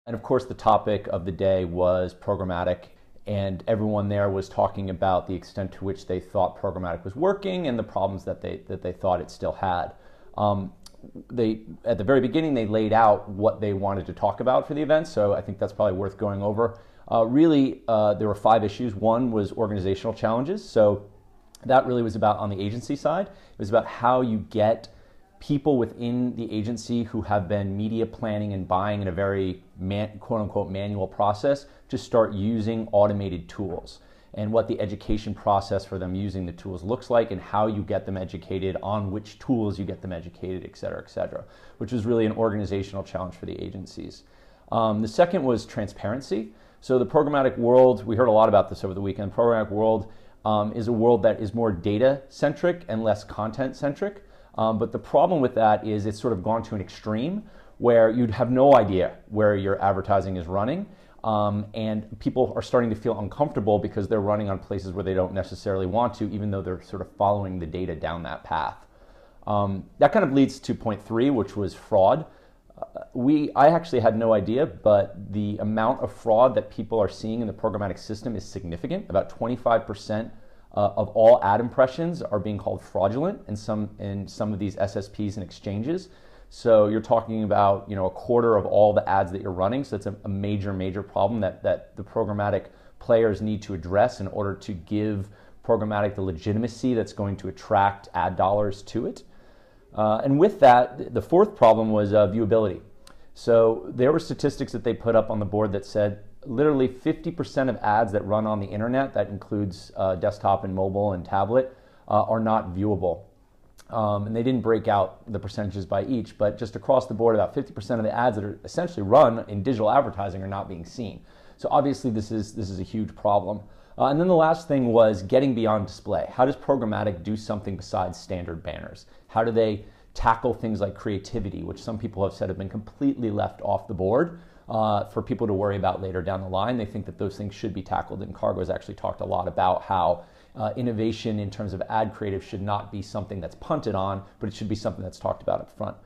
And of course, the topic of the day was programmatic, and everyone there was talking about the extent to which they thought programmatic was working and the problems that they thought it still had. At the very beginning, they laid out what they wanted to talk about for the event, so I think that's probably worth going over. There were 5 issues. One was organizational challenges, so that really was about on the agency side. It was about how you get people within the agency who have been media planning and buying in a very quote unquote manual process to start using automated tools, and what the education process for them using the tools looks like, and how you get them educated on which tools you get them educated, et cetera, which was really an organizational challenge for the agencies. The second was transparency. So the programmatic world, we heard a lot about this over the weekend. Programmatic world is a world that is more data centric and less content centric. But the problem with that is it's sort of gone to an extreme where you'd have no idea where your advertising is running. And people are starting to feel uncomfortable because they're running on places where they don't necessarily want to, even though they're sort of following the data down that path. That kind of leads to point 3, which was fraud. I actually had no idea, but the amount of fraud that people are seeing in the programmatic system is significant. About 25% of all ad impressions are being called fraudulent in some of these SSPs and exchanges. So you're talking about a quarter of all the ads that you're running. So that's a major problem that the programmatic players need to address in order to give programmatic the legitimacy that's going to attract ad dollars to it. And with that, the fourth problem was viewability. So there were statistics that they put up on the board that said literally 50% of ads that run on the internet, that includes desktop and mobile and tablet, are not viewable. And they didn't break out the percentages by each, but just across the board, about 50% of the ads that are essentially run in digital advertising are not being seen. So obviously this is a huge problem. And then the last thing was getting beyond display. How does programmatic do something besides standard banners? How do they tackle things like creativity, which some people have said have been completely left off the board for people to worry about later down the line? They think that those things should be tackled, and Cargo has actually talked a lot about how innovation in terms of ad creative should not be something that's punted on, but it should be something that's talked about up front.